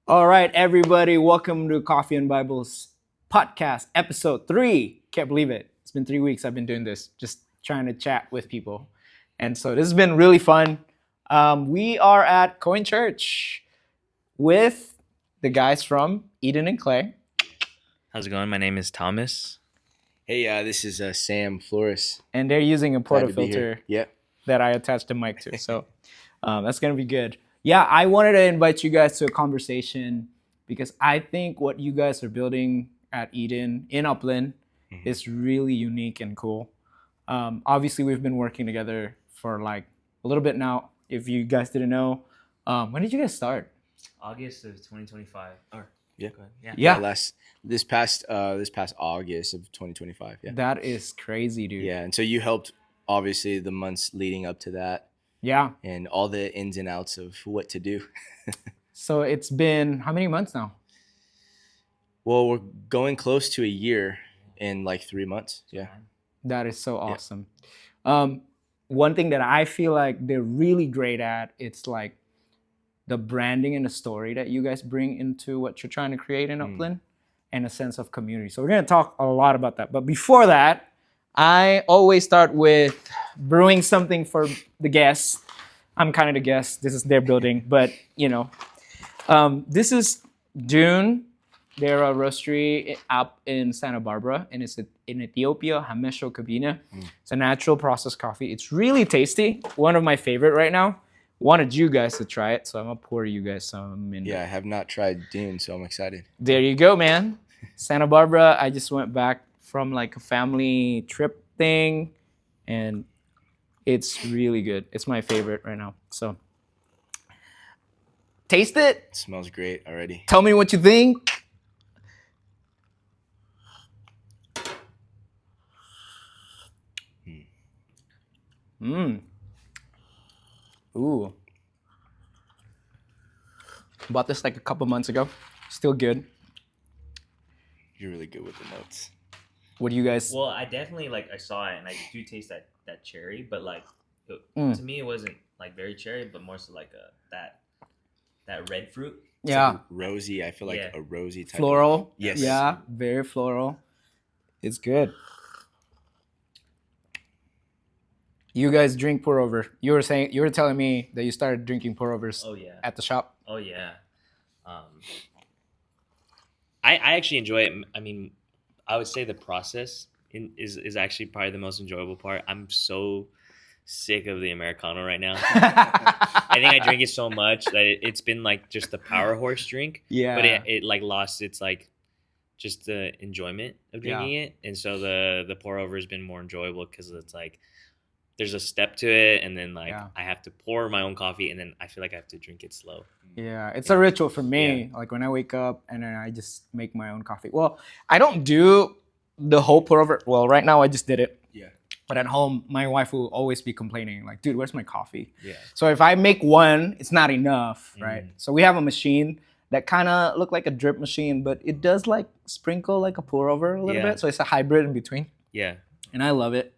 All right, everybody, welcome to Coffee and Bibles podcast, episode 3. Can't believe it. It's been 3 weeks I've been doing this, just trying to chat with people. And so this has been really fun. We are at Coin Church with the guys from Eden and Clay. How's it going? My name is Thomas. Hey, this is Sam Flores. And they're using a Glad to be portafilter here. that I attached the mic to. So that's going to be good. Yeah, I wanted to invite you guys to a conversation because I think what you guys are building at Eden in Upland is really unique and cool. Obviously, we've been working together for like a little bit now. If you guys didn't know, when did you guys start? August of 2025. Yeah. Yeah. This past August of 2025. Yeah. That is crazy, dude. Yeah, and so you helped obviously the months leading up to that Yeah. and all the ins and outs of what to do. So it's been how many months now? Well, we're going close to a year in like 3 months. Yeah. That is so awesome. One thing that I feel like they're really great at, it's like the branding and the story that you guys bring into what you're trying to create in Upland and a sense of community. So we're going to talk a lot about that. But before that, I always start with brewing something for the guests. I'm kind of the guest. This is their building. But, this is Dune. They're a roastery up in Santa Barbara, and it's in Ethiopia, Hamesho Kabina. It's a natural processed coffee. It's really tasty. One of my favorite right now. Wanted you guys to try it, so I'm gonna pour you guys some. Yeah, I have not tried Dune, so I'm excited. There you go, man. Santa Barbara. I just went back from like a family trip thing, and it's really good. It's my favorite right now. So taste it. It smells great already. Tell me what you think. Ooh. Bought this like a couple months ago. Still good. You're really good with the notes. What do you guys? Well, I definitely I saw it and I do taste that cherry, but to me it wasn't like very cherry, but more so like that red fruit. Yeah. Like rosy. I feel like Yeah. a rosy type. Floral. Yes. Yeah. Very floral. It's good. You guys drink pour over. You were telling me that you started drinking pour overs Oh yeah. at the shop. Oh yeah. I actually enjoy it. I mean, I would say the process is actually probably the most enjoyable part. I'm so sick of the Americano right now. I think I drink it so much that it's been like just the power horse drink. Yeah. But it like lost its like just the enjoyment of drinking it, and so the pour over has been more enjoyable because it's like there's a step to it, and then I have to pour my own coffee, and then I feel like I have to drink it slow. Yeah, it's a ritual for me. Like when I wake up and then I just make my own coffee. Well, I don't do the whole pour over. Well, right now I just did it. Yeah. But at home, my wife will always be complaining, like, dude, where's my coffee? Yeah. So if I make one, it's not enough, right? So we have a machine that kind of look like a drip machine, but it does like sprinkle like a pour over a little bit. So it's a hybrid in between. Yeah. And I love it.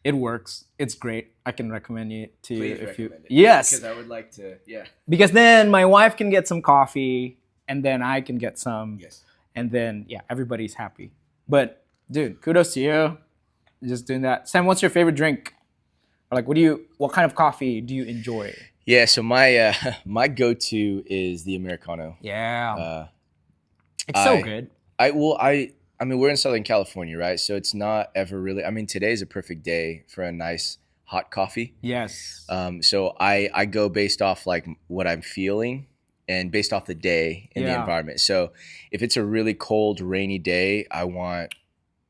It works. It's great. I can recommend it to you Please if you. recommend it. Yes. Because I would like to. Yeah. Because then my wife can get some coffee, and then I can get some. Yes. And then everybody's happy. But dude, kudos to you, just doing that. Sam, what's your favorite drink? Or like, what kind of coffee do you enjoy? Yeah. So my my go-to is the Americano. Yeah. It's so good. I mean, we're in Southern California, right? So it's not ever really. I mean, today's a perfect day for a nice hot coffee. Yes. So I go based off like what I'm feeling and based off the day and the environment. So if it's a really cold, rainy day, I want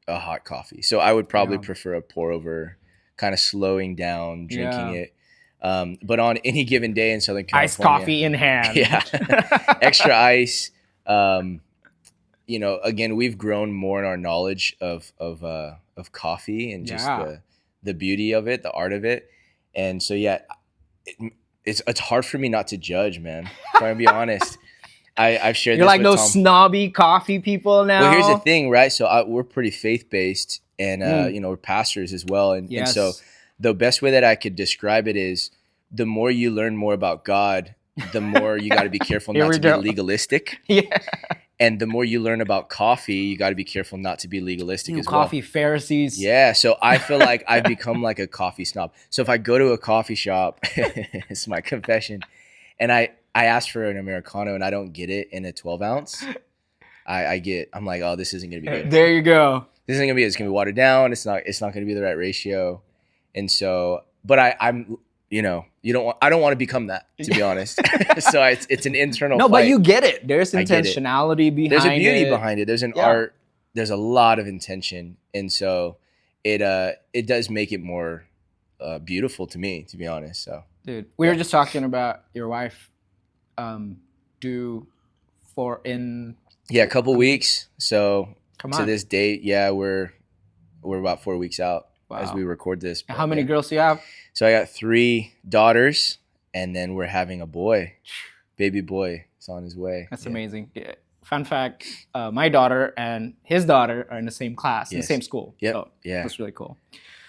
a hot coffee. So I would probably prefer a pour over, kind of slowing down, drinking it. But on any given day in Southern California, Iced coffee in hand. Yeah, extra ice. Again, we've grown more in our knowledge of coffee and just the beauty of it, the art of it, and so it's hard for me not to judge, man. If I'm gonna be honest, I've shared. You're this like with those Tom. snobby coffee people now. Well, here's the thing, right? So we're pretty faith based, and we're pastors as well, and so the best way that I could describe it is the more you learn more about God, the more you got to be careful Here not we to be go. legalistic. Yeah. And the more you learn about coffee, you got to be careful not to be legalistic as Coffee well. Pharisees. Yeah, so I feel like I've become like a coffee snob. So if I go to a coffee shop, it's my confession, and I ask for an Americano and I don't get it in a 12 ounce, I'm like, oh, this isn't gonna be good. There you go. This isn't gonna be. It's gonna be watered down. It's not gonna be the right ratio, and so. But I'm I don't want to become that, to be honest. So it's an internal. No, fight. but you get it. There's I get it. intentionality behind it. There's a beauty behind it. There's an Yeah. art. There's a lot of intention, and so it does make it more beautiful to me, to be honest. So, Dude, we were just talking about your wife a couple weeks. So Come to on. this date, yeah, we're about 4 weeks out as Wow. we record this. How many yeah. girls do you have? So I got 3 daughters, and then we're having a boy, baby boy. It's on his way. That's amazing. Yeah. Fun fact, my daughter and his daughter are in the same class, in the Yes. same school. Yep. So Yeah. that's really cool.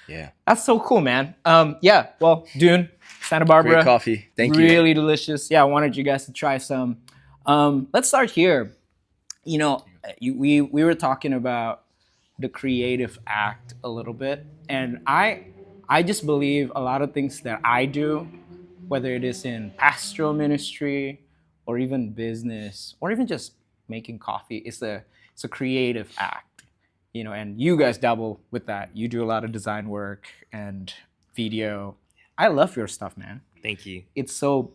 Yeah. That's so cool, man. Yeah, well, Dune, Santa Barbara. Great coffee. Thank you. Really delicious. Yeah, I wanted you guys to try some. Let's start here. You know, we were talking about the creative act a little bit, and I just believe a lot of things that I do, whether it is in pastoral ministry or even business or even just making coffee, it's a creative act. You know, and you guys dabble with that. You do a lot of design work and video. I love your stuff, man. Thank you. It's so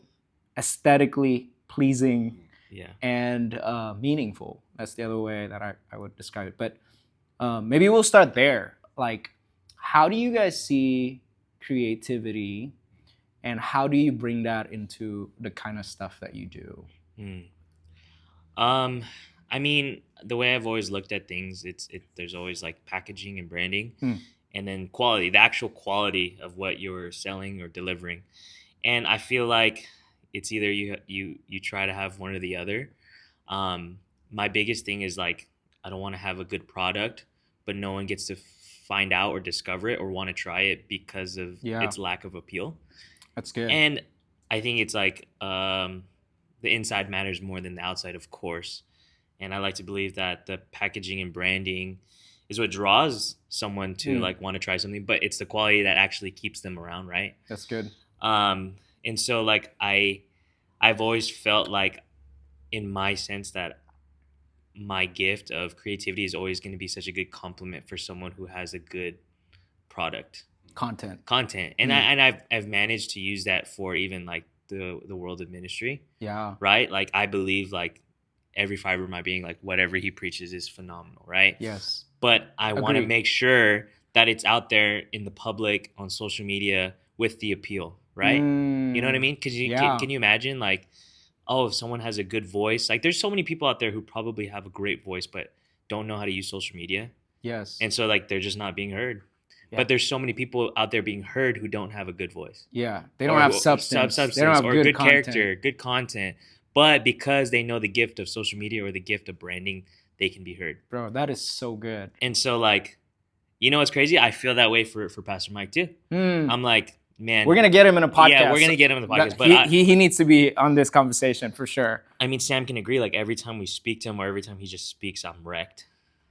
aesthetically pleasing Yeah. and meaningful. That's the other way that I would describe it. But maybe we'll start there. Like, how do you guys see creativity, and how do you bring that into the kind of stuff that you do? I mean, the way I've always looked at things, there's always like packaging and branding, and then quality, the actual quality of what you're selling or delivering. And I feel like it's either you try to have one or the other. My biggest thing is like, I don't want to have a good product, but no one gets to find out or discover it or want to try it because of its lack of appeal. That's good. And I think it's like the inside matters more than the outside, of course. And I like to believe that the packaging and branding is what draws someone to like want to try something, but it's the quality that actually keeps them around, right? That's good. And so like I've always felt like, in my sense, that my gift of creativity is always going to be such a good compliment for someone who has a good product. Content. And I've managed to use that for even like the world of ministry. Yeah. Right? Like I believe like every fiber of my being, like whatever he preaches is phenomenal, right? Yes. But I want to make sure that it's out there in the public on social media with the appeal, right? You know what I mean? Because can you imagine like, oh, if someone has a good voice, like there's so many people out there who probably have a great voice but don't know how to use social media. Yes. And so like they're just not being heard. Yeah. But there's so many people out there being heard who don't have a good voice. Yeah. They don't have substance. They don't have or good character, good content. But because they know the gift of social media or the gift of branding, they can be heard. Bro, that is so good. And so like, you know what's crazy? I feel that way for Pastor Mike too. I'm like, man, we're gonna get him in a podcast. Yeah, we're gonna get him in the podcast. But he needs to be on this conversation for sure. I mean, Sam can agree. Like every time we speak to him, or every time he just speaks, I'm wrecked,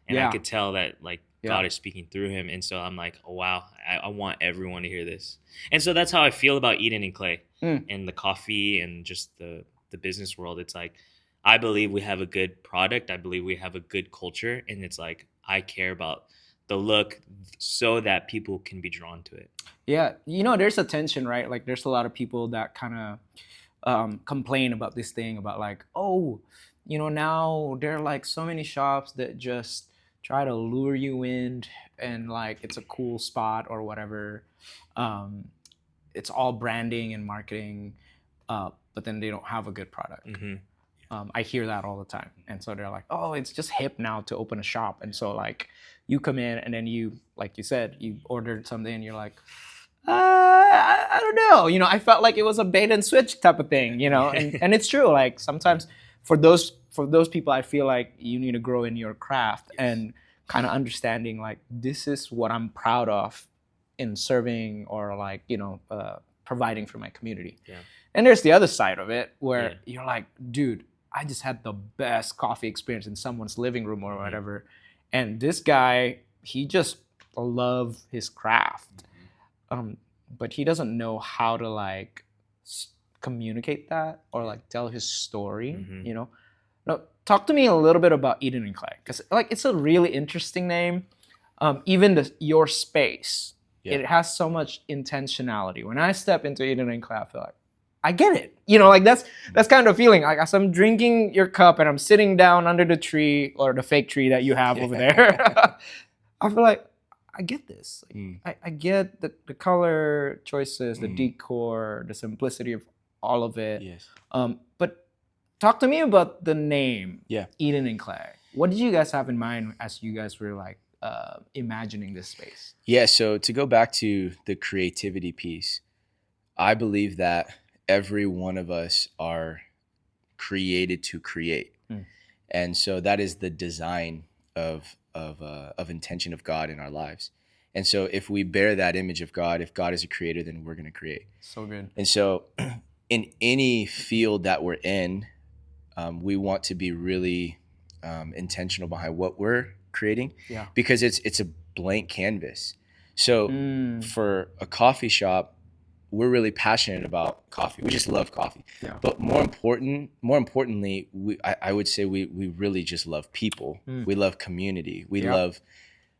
and I could tell that like God is speaking through him. And so I'm like, oh wow, I want everyone to hear this. And so that's how I feel about Eden and Clay and the coffee and just the business world. It's like, I believe we have a good product. I believe we have a good culture, and it's like I care about the look so that people can be drawn to it. Yeah, you know, there's a tension, right? Like there's a lot of people that kind of complain about this thing about like, oh, you know, now there are like so many shops that just try to lure you in and like it's a cool spot or whatever. It's all branding and marketing, but then they don't have a good product. I hear that all the time. And so they're like, oh, it's just hip now to open a shop. And so like you come in and then you, like you said, you ordered something and you're like, I don't know. You know, I felt like it was a bait and switch type of thing, you know, and it's true. Like sometimes for those people, I feel like you need to grow in your craft and kind of understanding like, this is what I'm proud of in serving or like, you know, providing for my community. Yeah. And there's the other side of it where Yeah. you're like, dude, I just had the best coffee experience in someone's living room or whatever. And this guy, he just loved his craft. But he doesn't know how to like communicate that or like tell his story, you know? Now, talk to me a little bit about Eden and Clay, because like it's a really interesting name. Even your space, it has so much intentionality. When I step into Eden and Clay, I feel like I get it. You know, like that's kind of feeling. Like as I'm drinking your cup and I'm sitting down under the tree or the fake tree that you have over there, I feel like I get this. Like, I get the color choices, the decor, the simplicity of all of it. Yes. But talk to me about the name, Yeah. Eden and Clay. What did you guys have in mind as you guys were like imagining this space? Yeah. So to go back to the creativity piece, I believe that every one of us are created to create, and so that is the design of intention of God in our lives. And so if we bear that image of God, if God is a creator, then we're going to create. So good. And so in any field that we're in, we want to be really intentional behind what we're creating, because it's a blank canvas. So for a coffee shop, we're really passionate about coffee. We just love coffee. But more importantly, I would say we really just love people. We love community. We love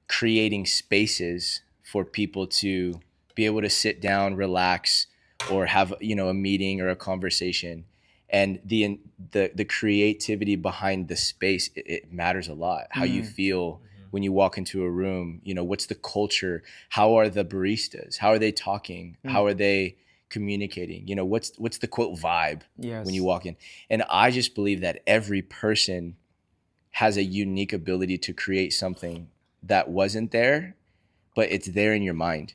creating spaces for people to be able to sit down, relax, or have, you know, a meeting or a conversation. And the creativity behind the space, it matters a lot. How you feel when you walk into a room, you know, what's the culture? How are the baristas? How are they talking? How are they communicating? You know, what's the quote vibe when you walk in? And I just believe that every person has a unique ability to create something that wasn't there, but it's there in your mind.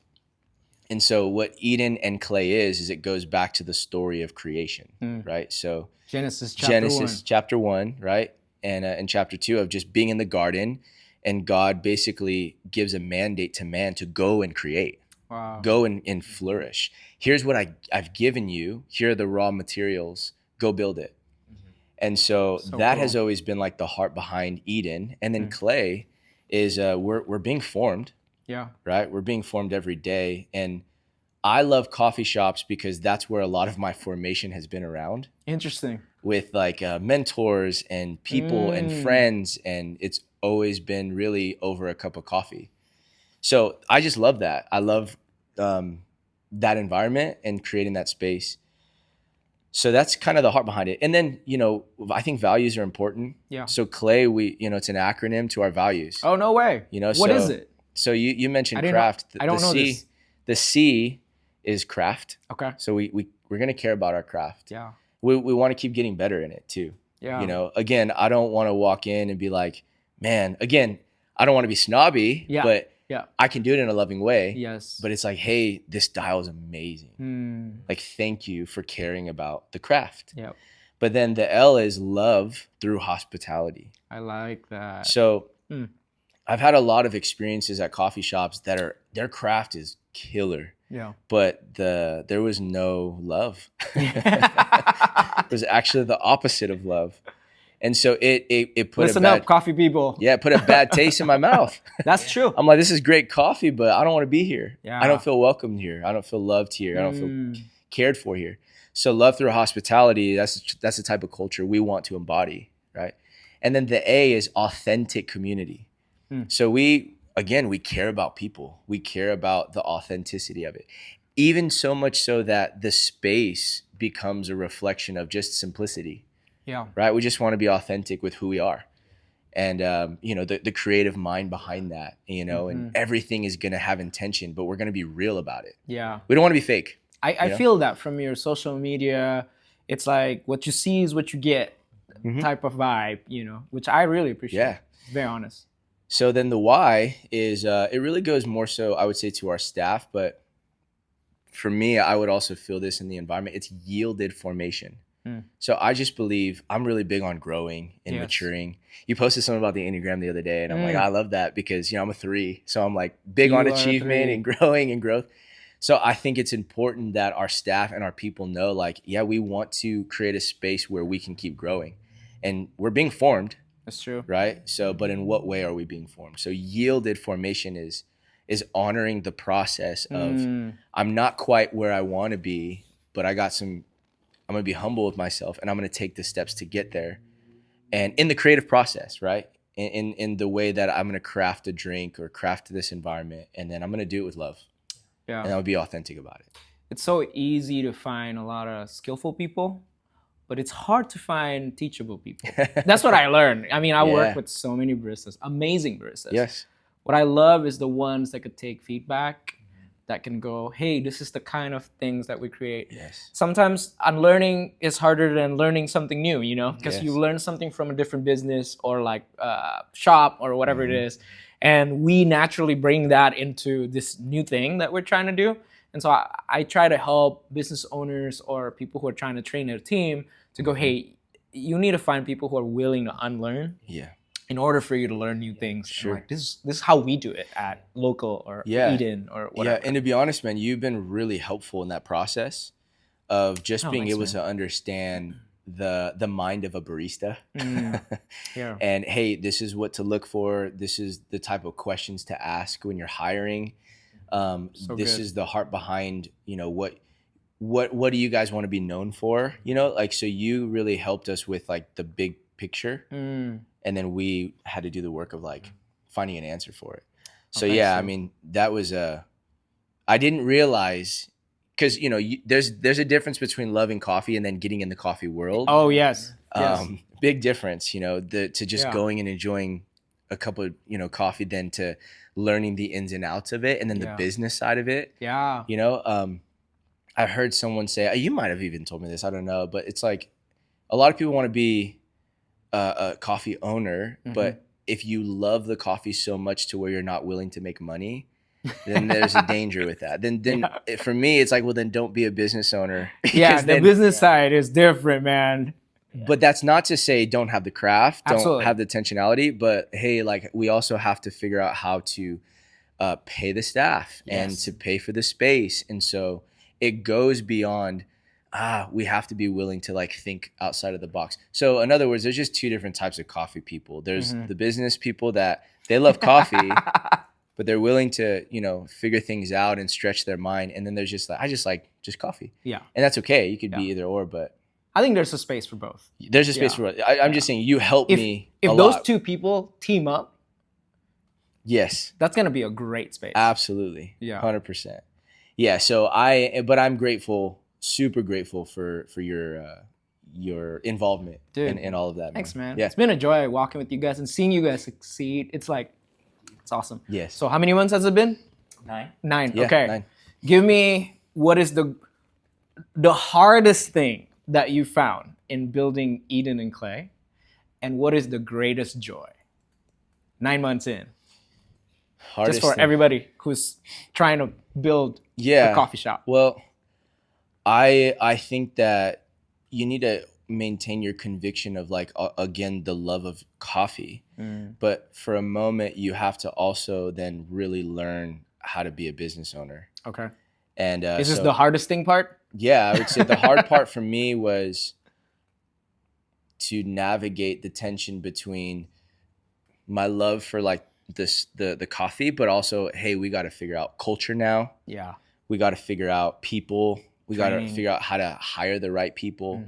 And so what Eden and Clay is it goes back to the story of creation, right? So Genesis chapter 1, right? And in chapter 2 of just being in the garden, and God basically gives a mandate to man to go and create. Wow. Go and flourish. Here's what I've given you. Here are the raw materials. Go build it. And so that has always been like the heart behind Eden. And then Clay is we're being formed. Yeah. Right? We're being formed every day. And I love coffee shops because that's where a lot of my formation has been around. Interesting. With like mentors and people and friends. And it's always been really over a cup of coffee. So I just love that. I love that environment and creating that space. So that's kind of the heart behind it. And then, you know, I think values are important. Yeah. So Clay, it's an acronym to our values. Oh, no way. You know, what is it? So you mentioned craft. I don't know this. The C is craft. Okay. So we're going to care about our craft. Yeah. We want to keep getting better in it too. Yeah. You know, again, I don't want to walk in and be like, man, again, I don't want to be snobby, but I can do it in a loving way. Yes. But it's like, hey, this dial is amazing. Like, thank you for caring about the craft. Yeah. But then the L is love through hospitality. I like that. So I've had a lot of experiences at coffee shops that their craft is killer. Yeah. But there was no love. It was actually the opposite of love. And so it put Listen up, coffee people. Yeah, it put a bad taste in my mouth. That's true. I'm like, this is great coffee, but I don't want to be here. Yeah. I don't feel welcomed here. I don't feel loved here. I don't feel cared for here. So love through hospitality, that's the type of culture we want to embody, right? And then the A is authentic community. So we care about people. We care about the authenticity of it. Even so much so that the space becomes a reflection of just simplicity. Yeah. Right. We just want to be authentic with who we are. And, the creative mind behind that, and everything is going to have intention, but we're going to be real about it. Yeah. We don't want to be fake. I feel that from your social media. It's like what you see is what you get type of vibe, which I really appreciate. Yeah. Very honest. So then the Y is, it really goes more so, I would say, to our staff. But for me, I would also feel this in the environment. It's yielded formation. So I just believe I'm really big on growing and maturing. You posted something about the Enneagram the other day, and I'm like, I love that because, I'm a 3. So I'm like big on achievement and growing and growth. So I think it's important that our staff and our people know, like, yeah, we want to create a space where we can keep growing, and we're being formed, That's true. right? So, but in what way are we being formed? So yielded formation is honoring the process of I'm not quite where I want to be, but I'm going to be humble with myself, and I'm going to take the steps to get there. And in the creative process, right? In the way that I'm going to craft a drink or craft this environment, and then I'm going to do it with love. Yeah. And I'll be authentic about it. It's so easy to find a lot of skillful people, but it's hard to find teachable people. That's what I learned. I mean, I work with so many baristas, amazing baristas. Yes. What I love is the ones that could take feedback, that can go, hey, this is the kind of things that we create. Yes. Sometimes unlearning is harder than learning something new, you know, because Yes. you learn something from a different business or like shop or whatever it is. And we naturally bring that into this new thing that we're trying to do. And so I try to help business owners or people who are trying to train their team to go, hey, you need to find people who are willing to unlearn in order for you to learn new things. Sure. Like, this is how we do it at Local or Eden or whatever. Yeah, and to be honest, man, you've been really helpful in that process of just being able to understand the mind of a barista. Yeah. And hey, this is what to look for. This is the type of questions to ask when you're hiring. This is the heart behind, you know, what do you guys want to be known for? You know, like, so you really helped us with like the big picture. And then we had to do the work of like finding an answer for it. So yeah, I mean, that was I didn't realize, because, you know, there's a difference between loving coffee and then getting in the coffee world. Oh, yes. Big difference, you know, to just going and enjoying a cup of, you know, coffee, then to learning the ins and outs of it, and then the business side of it. Yeah. You know, I heard someone say, you might have even told me this, I don't know, but it's like a lot of people want to be a coffee owner, but if you love the coffee so much to where you're not willing to make money, then there's a danger with that. Then for me, it's like, well, then don't be a business owner. Yeah, the business side is different, man. But that's not to say don't have the craft, don't have the intentionality, but hey, like, we also have to figure out how to pay the staff and to pay for the space. And so it goes beyond, we have to be willing to like think outside of the box. So in other words, there's just two different types of coffee people. There's the business people that they love coffee, but they're willing to, you know, figure things out and stretch their mind. And then there's just like, I just like just coffee. Yeah. And that's okay. You could be either or, but I think there's a space for both. There's a space for both. I'm just saying, you help me a lot. If those two people team up, yes, that's going to be a great space. Absolutely. Yeah. 100%. Yeah. So I'm grateful, super grateful for your involvement in all of that. Thanks, man. Yeah. It's been a joy walking with you guys and seeing you guys succeed. It's like, it's awesome. Yes. So how many months has it been? 9. Yeah, okay. 9. Give me, what is the hardest thing that you found in building Eden and Clay, and what is the greatest joy? 9 months in. Hardest just for thing. Everybody who's trying to build a coffee shop. Well, I think that you need to maintain your conviction of like, again, the love of coffee. But for a moment, you have to also then really learn how to be a business owner. Okay. And is this the hardest thing part? Yeah, I would say the hard part for me was to navigate the tension between my love for like the coffee, but also, hey, we got to figure out culture now. Yeah. We got to figure out people. We got to figure out how to hire the right people.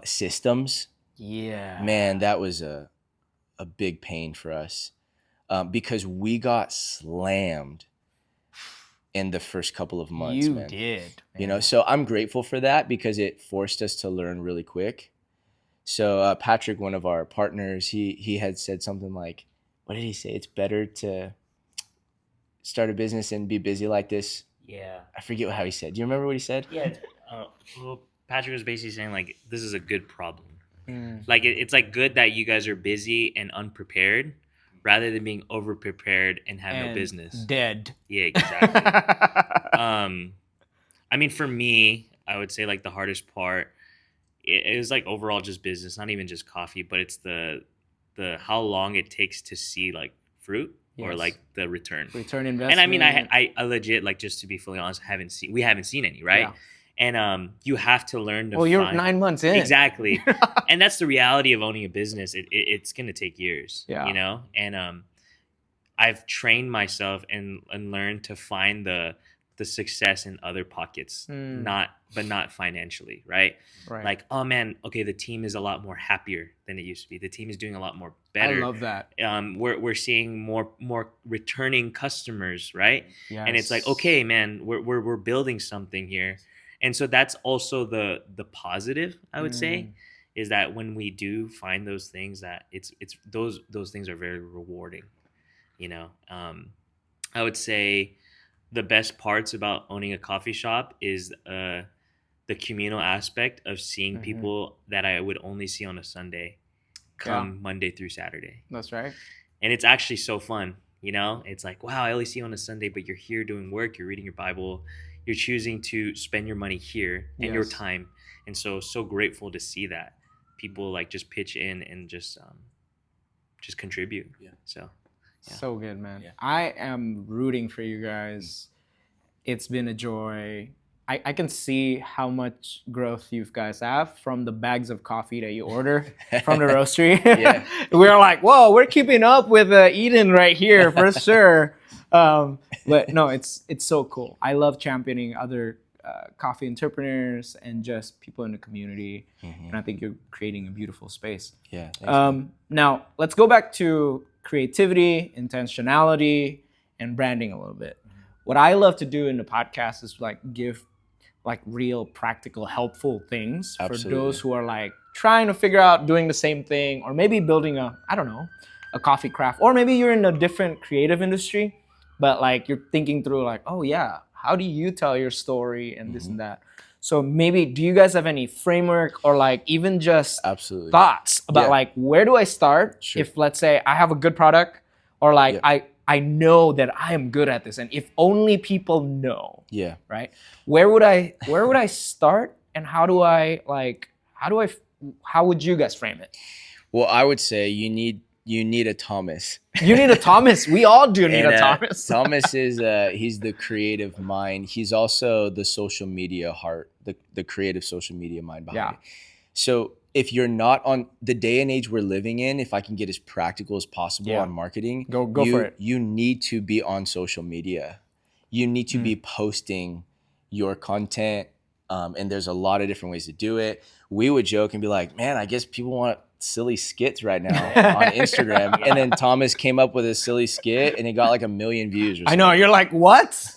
Systems. Yeah. Man, that was a big pain for us because we got slammed in the first couple of months. You did. Man. You know, so I'm grateful for that because it forced us to learn really quick. So Patrick, one of our partners, he had said something like, what did he say? It's better to start a business and be busy like this. Yeah. I forget how he said. Do you remember what he said? Yeah. Well, Patrick was basically saying like, this is a good problem. Like it's like good that you guys are busy and unprepared, rather than being over prepared and have no business. Dead. Yeah, exactly. I mean, for me, I would say like the hardest part is like overall just business, not even just coffee, but it's the how long it takes to see like fruit. or Yes. like the return. Return investment. And I mean, I legit, like, just to be fully honest, we haven't seen any, right? Yeah. And you have to learn to Well, you're find 9 months in. exactly, and that's the reality of owning a business. It's gonna take years, Yeah. you know. And I've trained myself and learned to find the success in other pockets, not financially, right? Right. Like, oh man, okay, the team is a lot more happier than it used to be. The team is doing a lot more better. I love that. We're seeing more returning customers, right? Yes. And it's like, okay, man, we're building something here. And so that's also the positive, I would say, is that when we do find those things, that it's those things are very rewarding, you know. I would say the best parts about owning a coffee shop is the communal aspect of seeing people that I would only see on a Sunday come Monday through Saturday. That's right. And it's actually so fun, you know. It's like, wow, I only see you on a Sunday, but you're here doing work, you're reading your Bible, you're choosing to spend your money here and your time. And so grateful to see that people like just pitch in and just contribute. Yeah. So good, man. Yeah. I am rooting for you guys. It's been a joy. I can see how much growth you guys have from the bags of coffee that you order from the roastery. We're like, whoa, we're keeping up with Eden right here for sure. But no, it's so cool. I love championing other coffee entrepreneurs and just people in the community. And I think you're creating a beautiful space. Yeah. Thanks, now, let's go back to creativity, intentionality, and branding a little bit. What I love to do in the podcast is like give like real practical helpful things for those who are like trying to figure out doing the same thing, or maybe building a coffee craft, or maybe you're in a different creative industry, but like you're thinking through like, oh yeah, how do you tell your story and this and that. So maybe, do you guys have any framework or like even just thoughts about like, where do I start if, let's say, I have a good product, or like I know that I am good at this, and if only people know, right? Where would I start, and how would you guys frame it? Well, I would say you need a Thomas. You need a Thomas. We all do need a Thomas. Thomas is he's the creative mind. He's also the social media heart, the creative social media mind behind it. So if you're not on the day and age we're living in, if I can get as practical as possible on marketing, go for it. You need to be on social media. You need to be posting your content. And there's a lot of different ways to do it. We would joke and be like, man, I guess people want silly skits right now on Instagram. And then Thomas came up with a silly skit and it got like 1 million views or something. I know, you're like, what?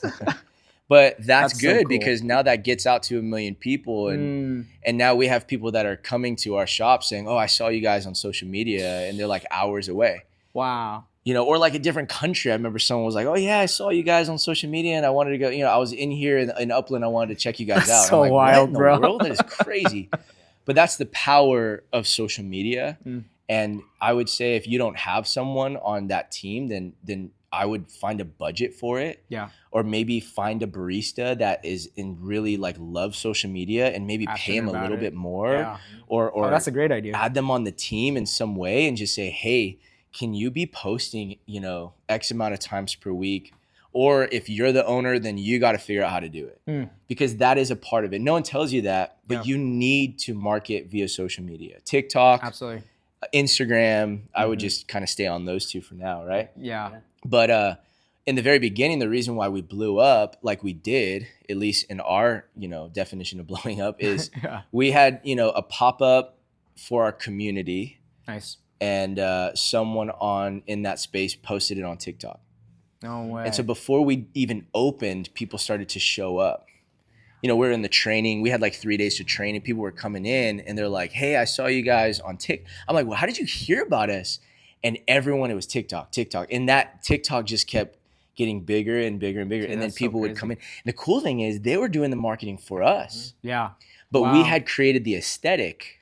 But that's good, so cool, because now that gets out to 1 million people, and now we have people that are coming to our shop saying, oh, I saw you guys on social media, and they're like hours away. Wow. You know, or like a different country. I remember someone was like, oh yeah, I saw you guys on social media and I wanted to go, you know, I was in here in Upland, I wanted to check you guys out. So I'm like, wild, what in the world? That is crazy. But that's the power of social media. And I would say if you don't have someone on that team, then I would find a budget for it. Yeah. Or maybe find a barista that is really like loves social media, and maybe pay him a little bit more. Yeah. Or that's a great idea. Add them on the team in some way and just say, hey, can you be posting, you know, X amount of times per week? Or if you're the owner, then you got to figure out how to do it, because that is a part of it. No one tells you that, but you need to market via social media. TikTok, absolutely, Instagram. I would just kind of stay on those two for now, right? Yeah. But in the very beginning, the reason why we blew up like we did, at least in our, you know, definition of blowing up, is we had, you know, a pop-up for our community. Nice. And someone in that space posted it on TikTok. No way. And so before we even opened, people started to show up. You know, we're in the training. We had like 3 days to train, and people were coming in and they're like, hey, I saw you guys on TikTok. I'm like, well, how did you hear about us? And everyone, it was TikTok. And that TikTok just kept getting bigger and bigger and bigger. And then people would come in. And the cool thing is they were doing the marketing for us. Yeah. But we had created the aesthetic,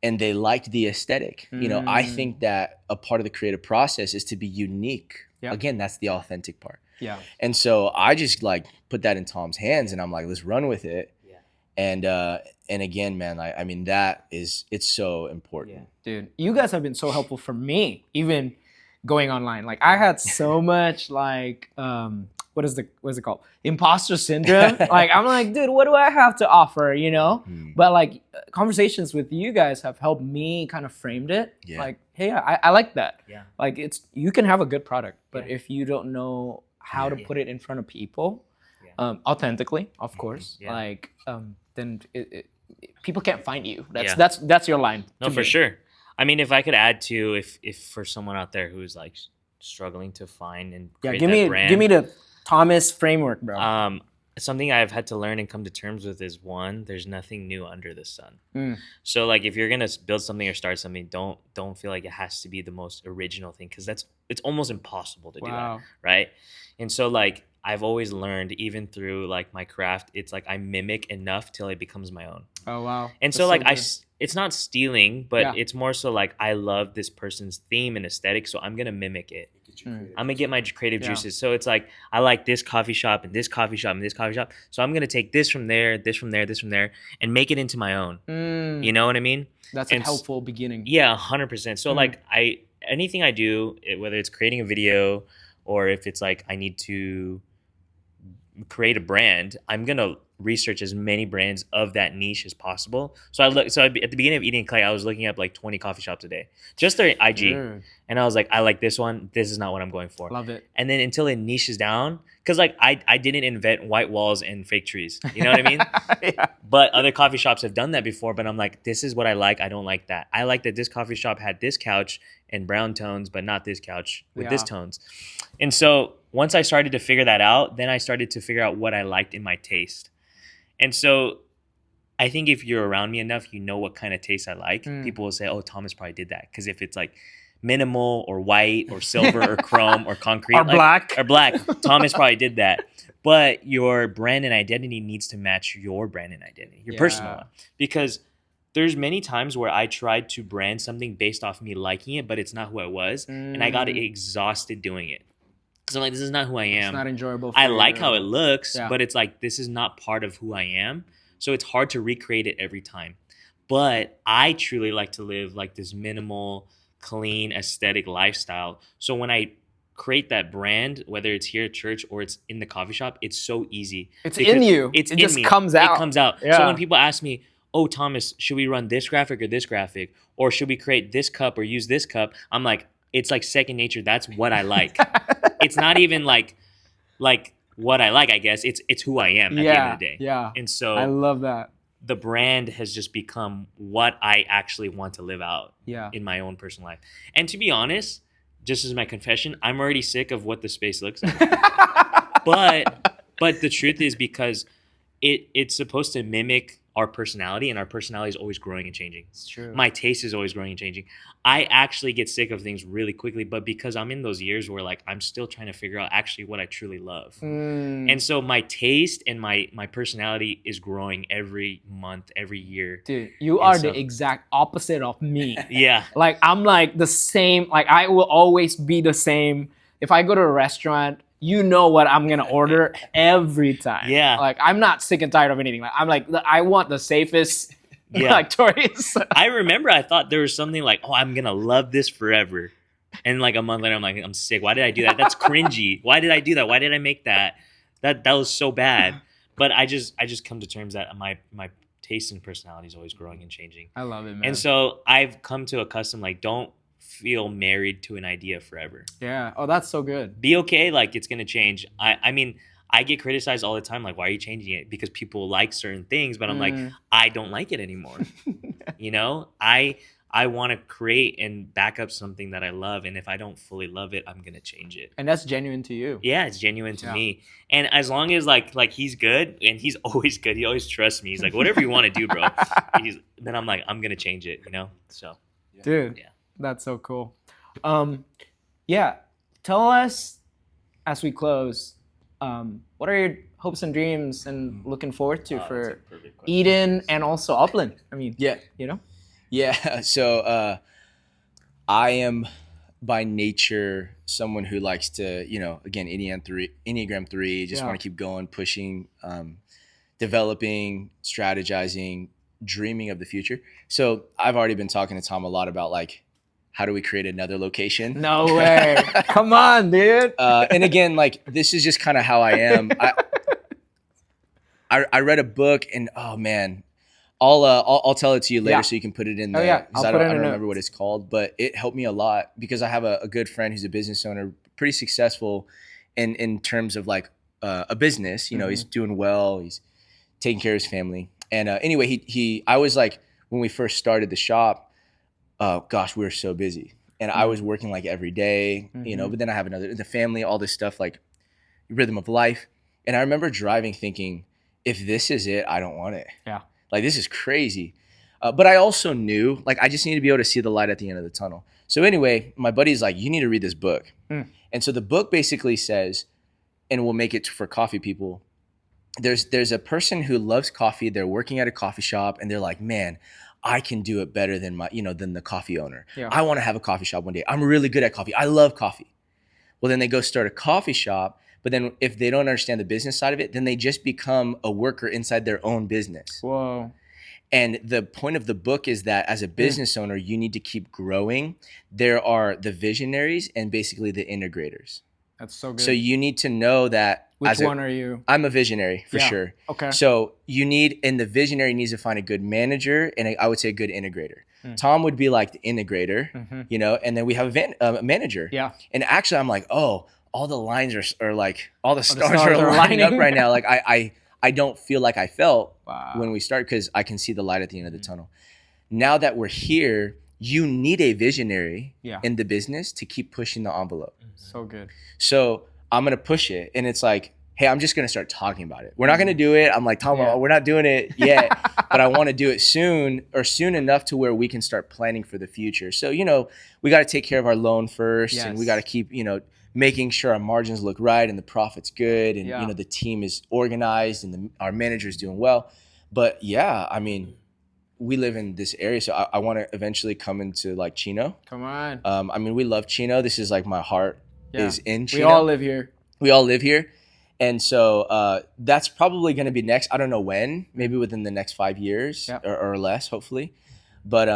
and they liked the aesthetic. You know, I think that a part of the creative process is to be unique. Again, that's the authentic part. Yeah. And so I just like put that in Tom's hands, and I'm like, let's run with it. Yeah. And again, man, I mean, it's so important. Dude, you guys have been so helpful for me, even going online. Like I had so much like what is it called? Imposter syndrome. Like I'm like, dude, what do I have to offer? You know? But like conversations with you guys have helped me kind of framed it. Yeah. Like, hey, I like that. Yeah. Like you can have a good product, but Yeah. if you don't know how to put it in front of people, Yeah. Authentically, of course, Yeah. like then people can't find you. Yeah. That's your line. No, to for me. sure. I mean, if I could add to, if for someone out there who's like struggling to find and Yeah, create give that me brand, give me the Thomas framework, bro. something I've had to learn and come to terms with is one, there's nothing new under the sun. Mm. So like if you're gonna build something or start something, don't feel like it has to be the most original thing, because it's almost impossible to do that, right? And so like I've always learned, even through like my craft, it's like I mimic enough till it becomes my own. Oh wow. And That's so like good. it's not stealing, but Yeah. it's more so like I love this person's theme and aesthetic, so I'm gonna mimic it. I'm gonna get my creative juices. So it's like I like this coffee shop and this coffee shop and this coffee shop, so I'm gonna take this from there, this from there, this from there, and make it into my own. You know what I mean? That's And a helpful beginning. Yeah, 100%. So like anything I do, whether it's creating a video or if it's like I need to create a brand, I'm gonna research as many brands of that niche as possible. So at the beginning of Eating Clay, I was looking up like 20 coffee shops a day, just their IG, Dude, and I was like, I like this one. This is not what I'm going for. love it. And then until it niches down, because like I didn't invent white walls and fake trees. You know what I mean? Yeah. But other coffee shops have done that before. But I'm like, this is what I like. I don't like that. I like that this coffee shop had this couch and brown tones, but not this couch with this tones. And so once I started to figure that out, then I started to figure out what I liked in my taste. And so I think if you're around me enough, you know what kind of taste I like. People will say, oh, Thomas probably did that. Because if it's like minimal or white or silver or chrome or concrete Or black. Thomas probably did that. But your brand and identity needs to match your brand and identity, your personal one. Because there's many times where I tried to brand something based off me liking it, but it's not who I was. And I got exhausted doing it. Because I'm like, this is not who I am. It's not enjoyable. I like how it looks, Yeah. but it's like, this is not part of who I am. So it's hard to recreate it every time. But I truly like to live like this minimal, clean, aesthetic lifestyle. So when I create that brand, whether it's here at church or it's in the coffee shop, it's so easy. It's Because in you. It just me. comes out. It comes out. Yeah. So when people ask me, oh, Thomas, should we run this graphic or this graphic? Or should we create this cup or use this cup? I'm like, it's like second nature. That's what I like. It's not even like what I like, I guess. It's who I am at the end of the day. Yeah. And so I love that. the brand has just become what I actually want to live out Yeah. in my own personal life. And to be honest, just as my confession, I'm already sick of what the space looks like. But the truth is, because it's supposed to mimic our personality, and our personality is always growing and changing. It's true. My taste is always growing and changing. I actually get sick of things really quickly, but because I'm in those years where like I'm still trying to figure out actually what I truly love. And so my taste and my personality is growing every month, every year. Dude, you are the exact opposite of me. Yeah. Like I'm like the same. Like I will always be the same. If I go to a restaurant, you know what I'm gonna order every time. Yeah. Like I'm not sick and tired of anything. Like I'm like I want the safest. Yeah. Like choice. I remember I thought there was something like, oh, I'm gonna love this forever. And like a month later, I'm like, I'm sick. Why did I do that? That's cringy. Why did I do that? Why did I make that? That was so bad. But I just come to terms that my taste and personality is always growing and changing. I love it, man. And so I've come to accustom, like, don't feel married to an idea forever. Yeah. Oh, that's so good. Be okay, like it's gonna change. I mean, I get criticized all the time, like, why are you changing it? Because people like certain things, but I'm like, I don't like it anymore. You know, I want to create and back up something that I love, and if I don't fully love it, I'm gonna change it. And that's genuine to you. Yeah, it's genuine to me. And as long as like he's good, and he's always good, he always trusts me. He's like, whatever you want to do, bro. Then I'm like, I'm gonna change it, you know? So Dude, yeah. That's so cool. Yeah, tell us as we close, what are your hopes and dreams and looking forward to for Eden and also Upland? I mean, Yeah. you know? Yeah. So I am by nature someone who likes to, you know, again, Enneagram 3, just want to keep going, pushing, developing, strategizing, dreaming of the future. So I've already been talking to Tom a lot about like how do we create another location? No way. Come on, dude. And again, like this is just kind of how I am. I read a book, and oh man, I'll tell it to you later so you can put it in there. Oh yeah, because I don't remember what it's called, but it helped me a lot because I have a good friend who's a business owner, pretty successful in terms of like a business. You know, he's doing well. He's taking care of his family. And anyway, I was like, when we first started the shop, gosh, we were so busy, and I was working like every day, you know. But then I have the family, all this stuff, like rhythm of life. And I remember driving, thinking, if this is it, I don't want it. Yeah. Like, this is crazy. But I also knew, like, I just need to be able to see the light at the end of the tunnel. So anyway, my buddy's like, you need to read this book. And so the book basically says, and we'll make it for coffee people, there's a person who loves coffee. They're working at a coffee shop, and they're like, man, I can do it better than than the coffee owner. Yeah. I want to have a coffee shop one day. I'm really good at coffee. I love coffee. Well, then they go start a coffee shop. But then if they don't understand the business side of it, then they just become a worker inside their own business. Whoa. And the point of the book is that as a business owner, you need to keep growing. There are the visionaries and basically the integrators. That's so good. So you need to know that. Which one are you? I'm a visionary for sure. Okay. So the visionary needs to find a good manager and I would say a good integrator. Tom would be like the integrator, you know, and then we have a manager. Yeah. And actually I'm like, oh, all the lines are like, all the stars are lining up right now. Like I don't feel like I felt when we start, because I can see the light at the end of the tunnel. Now that we're here, you need a visionary in the business to keep pushing the envelope. So good. So I'm going to push it. And it's like, hey, I'm just going to start talking about it. We're not going to do it. I'm like, Tom, we're not doing it yet, but I want to do it soon enough to where we can start planning for the future. So, you know, we got to take care of our loan first, and we got to keep, you know, making sure our margins look right and the profit's good, and, you know, the team is organized and our manager is doing well. But yeah, I mean, we live in this area, so I want to eventually come into like Chino. Come on. I mean, we love Chino. This is like my heart is in Chino. We all live here. We all live here. And so that's probably going to be next. I don't know when, maybe within the next 5 years or less, hopefully. But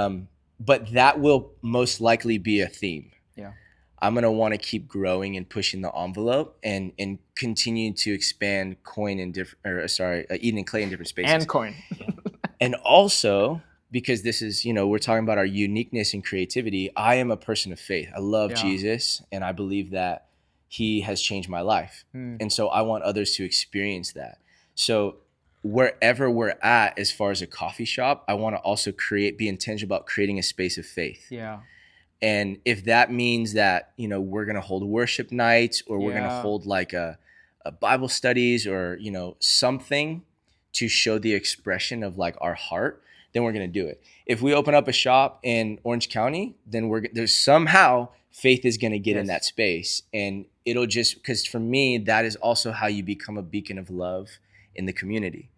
that will most likely be a theme. Yeah. I'm going to want to keep growing and pushing the envelope and continue to expand Eden and Clay in different spaces. And coin. And also, because this is, you know, we're talking about our uniqueness and creativity, I am a person of faith. I love Jesus, and I believe that he has changed my life. And so I want others to experience that. So wherever we're at, as far as a coffee shop, I want to also be intentional about creating a space of faith. Yeah. And if that means that, you know, we're going to hold worship nights, or we're going to hold like a Bible studies, or, you know, something to show the expression of like our heart, then we're going to do it. If we open up a shop in Orange County, then there's somehow faith is going to get in that space. And it'll just, because for me, that is also how you become a beacon of love in the community.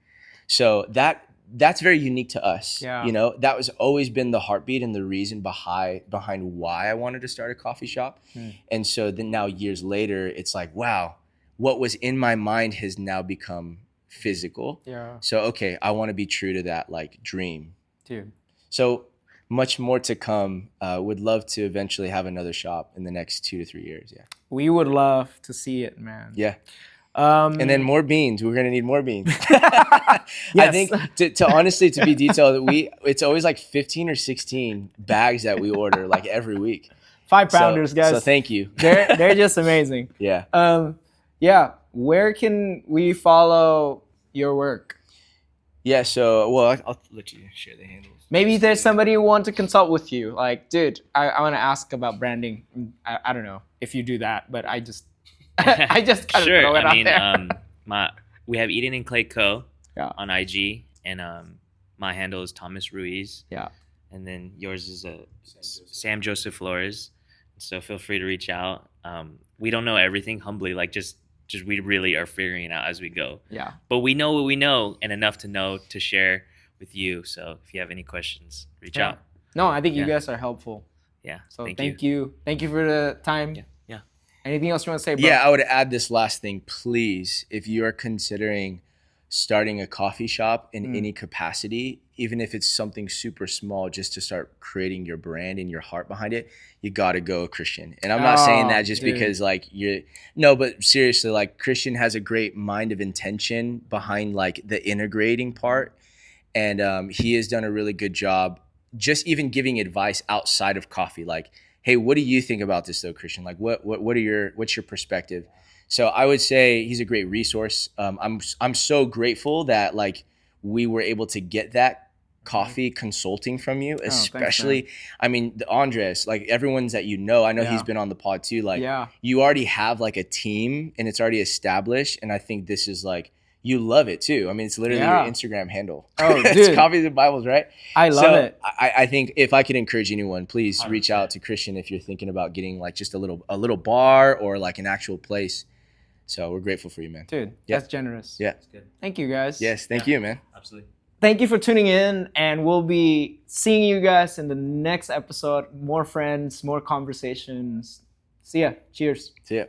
So that's very unique to us. Yeah. You know, that was always been the heartbeat and the reason behind why I wanted to start a coffee shop. And so then now years later, it's like, wow, what was in my mind has now become physical. Yeah. So, okay, I want to be true to that like dream. Dude. So much more to come. Would love to eventually have another shop in the next 2 to 3 years. Yeah. We would love to see it, man. Yeah. And then more beans. We're gonna need more beans. Yes. I think to honestly, to be detailed, it's always like 15 or 16 bags that we order like every week. 5-pounders, guys. So thank you. They're just amazing. Yeah. Yeah. Where can we follow your work? Yeah. So I'll let you share the handles. Maybe there's somebody who wants to consult with you. Like, dude, I want to ask about branding. I don't know if you do that, but I just kind of throw it out there. We have Eden and Clay Co. on IG, and my handle is Thomas Ruiz. Yeah. And then yours is Sam Joseph Flores. So feel free to reach out. We don't know everything, humbly, like just we really are figuring it out as we go. Yeah. But we know what we know, and enough to know to share with you. So if you have any questions, reach out. No, I think you guys are helpful. Yeah. So thank you. Thank you for the time. Yeah. Anything else you want to say, bro? Yeah, I would add this last thing, please. If you are considering starting a coffee shop in any capacity, even if it's something super small, just to start creating your brand and your heart behind it, you got to go Christian. And I'm not saying that just because like no, but seriously, like Christian has a great mind of intention behind like the integrating part. And he has done a really good job just even giving advice outside of coffee. Like, hey, what do you think about this though, Christian? Like what's your perspective? So I would say he's a great resource. I'm so grateful that like we were able to get that coffee consulting from you, especially. Thanks, I mean, the Andres, like everyone's that I know he's been on the pod too. Like you already have like a team and it's already established. And I think this is like, you love it too. I mean, it's literally your Instagram handle. Oh, dude. It's Coffees and Bibles, right? I love it. I think if I could encourage anyone, please reach out to Christian if you're thinking about getting like just a little bar or like an actual place. So we're grateful for you, man. Dude, that's generous. Yeah. That's good. Thank you, guys. Yes, thank you, man. Absolutely. Thank you for tuning in, and we'll be seeing you guys in the next episode. More friends, more conversations. See ya. Cheers. See ya.